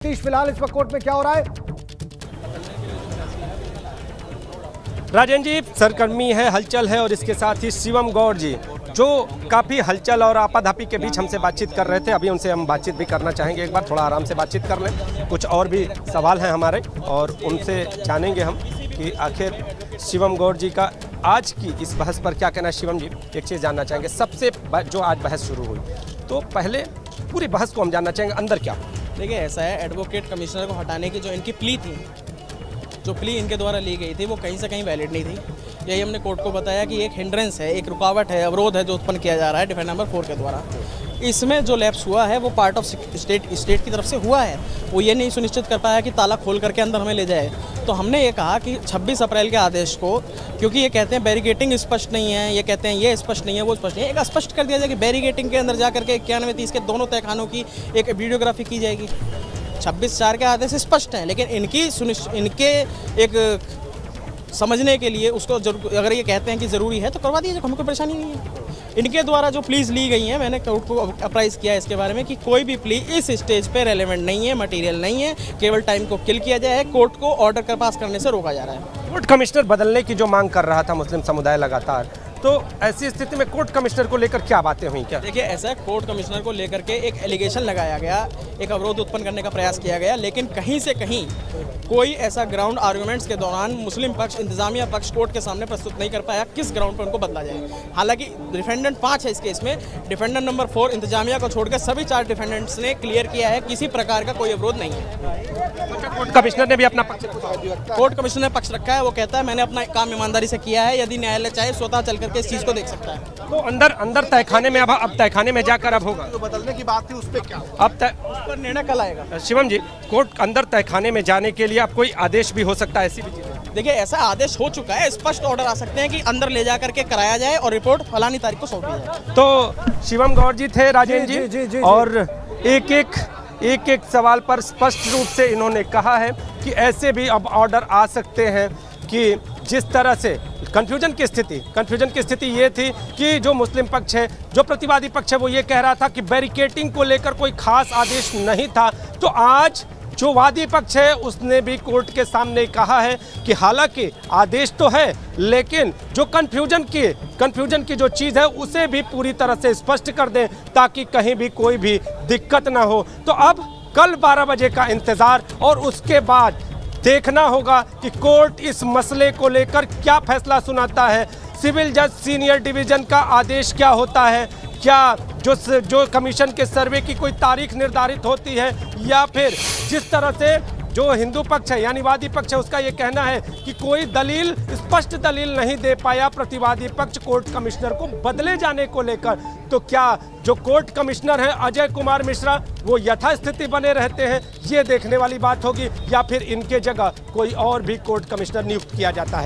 फिलहाल इस वक्त कोर्ट में क्या हो रहा है? राजेंद्र जी, सरगर्मी है, हलचल है और इसके साथ ही शिवम गौड़ जी जो काफ़ी हलचल और आपाधापी के बीच हमसे बातचीत कर रहे थे, अभी उनसे हम बातचीत भी करना चाहेंगे। एक बार थोड़ा आराम से बातचीत कर लें, कुछ और भी सवाल हैं हमारे और उनसे जानेंगे हम कि आखिर शिवम गौड़ जी का आज की इस बहस पर क्या कहना है। शिवम जी, एक चीज़ जानना चाहेंगे, सबसे जो आज बहस शुरू हुई तो पहले पूरी बहस को हम जानना चाहेंगे, अंदर क्या? देखिए, ऐसा है, एडवोकेट कमिश्नर को हटाने की जो इनकी प्ली थी, जो प्ली इनके द्वारा ली गई थी, वो कहीं से कहीं वैलिड नहीं थी। यही हमने कोर्ट को बताया कि एक हिंड्रेंस है, एक रुकावट है, अवरोध है जो उत्पन्न किया जा रहा है डिफेंड नंबर 4 के द्वारा। इसमें जो लैप्स हुआ है वो पार्ट ऑफ स्टेट की तरफ से हुआ है। वो ये नहीं सुनिश्चित कर पाया कि ताला खोल करके अंदर हमें ले जाए। तो हमने ये कहा कि 26 अप्रैल के आदेश को, क्योंकि ये कहते हैं बैरिकेटिंग स्पष्ट नहीं है, ये कहते हैं ये स्पष्ट नहीं है, वो स्पष्ट नहीं है, एक स्पष्ट कर दिया जाए कि बैरिकेटिंग के अंदर जा करके 91-30 के दोनों तहखानों की एक वीडियोग्राफी की जाएगी। 26/4 के आदेश स्पष्ट हैं, लेकिन इनके एक समझने के लिए उसको अगर ये कहते हैं कि ज़रूरी है तो करवा दीजिए, हमको परेशानी नहीं है। इनके द्वारा जो प्लीज़ ली गई हैं, मैंने कोर्ट को अप्राइज़ किया है इसके बारे में कि कोई भी प्ली इस स्टेज पे रेलेवेंट नहीं है, मटेरियल नहीं है, केवल टाइम को किल किया जाए है। कोर्ट को ऑर्डर कर पास करने से रोका जा रहा है। कोर्ट कमिश्नर बदलने की जो मांग कर रहा था मुस्लिम समुदाय लगातार, तो ऐसी स्थिति में कोर्ट कमिश्नर को लेकर क्या बातें हुई? क्या देखिए, ऐसा कोर्ट कमिश्नर को लेकर के एक एलिगेशन लगाया गया, एक अवरोध उत्पन्न करने का प्रयास किया गया, लेकिन कहीं से कहीं कोई ऐसा ग्राउंड आर्गूमेंट्स के दौरान मुस्लिम पक्ष, इंतजामिया पक्ष कोर्ट के सामने प्रस्तुत नहीं कर पाया किस ग्राउंड पर उनको बदला जाए। हालांकि डिफेंडेंट 5 है इस केस में, डिफेंडेंट नंबर 4 इंतजामिया को छोड़कर सभी 4 डिफेंडेंट्स ने क्लियर किया है किसी प्रकार का कोई अवरोध नहीं है। कोर्ट कमिश्नर ने भी अपना पक्ष कोर्ट कमिश्नर ने पक्ष रखा है। वो कहता है मैंने अपना काम ईमानदारी से किया है, यदि न्यायालय चाहे स्वतः चल करके इस चीज़ को देख सकता है। तो अंदर तहखाने में अब तहखाने में जाकर अब होगा, जो बदलने की बात थी उस पर क्या? अब उस पर निर्णय कल आएगा। शिवम जी, कोर्ट अंदर तहखाने में जाने के लिए अब कोई आदेश भी हो सकता है, ऐसी भी चीज़? देखिए, ऐसा आदेश हो चुका है, स्पष्ट ऑर्डर आ सकते हैं कि अंदर ले जा करके कराया जाए और रिपोर्ट फलानी तारीख को सौंपी जाए। तो शिवम गौड़ जी थे राजेंद्र जी, और एक सवाल पर स्पष्ट रूप से इन्होंने कहा है कि ऐसे भी अब ऑर्डर आ सकते हैं कि जिस तरह से कन्फ्यूजन की स्थिति ये थी कि जो मुस्लिम पक्ष है, जो प्रतिवादी पक्ष है, वो ये कह रहा था कि बैरिकेटिंग को लेकर कोई खास आदेश नहीं था। तो आज जो वादी पक्ष है उसने भी कोर्ट के सामने कहा है कि हालांकि आदेश तो है, लेकिन जो कन्फ्यूजन की जो चीज़ है उसे भी पूरी तरह से स्पष्ट कर दें ताकि कहीं भी कोई भी दिक्कत ना हो। तो अब कल 12 बजे का इंतज़ार और उसके बाद देखना होगा कि कोर्ट इस मसले को लेकर क्या फैसला सुनाता है। सिविल जज सीनियर डिवीज़न का आदेश क्या होता है, क्या जो कमीशन के सर्वे की कोई तारीख निर्धारित होती है, या फिर जिस तरह से जो हिंदू पक्ष है यानी वादी पक्ष है उसका ये कहना है कि कोई स्पष्ट दलील नहीं दे पाया प्रतिवादी पक्ष कोर्ट कमिश्नर को बदले जाने को लेकर, तो क्या जो कोर्ट कमिश्नर हैं अजय कुमार मिश्रा वो यथास्थिति बने रहते हैं, ये देखने वाली बात होगी, या फिर इनके जगह कोई और भी कोर्ट कमिश्नर नियुक्त किया जाता है।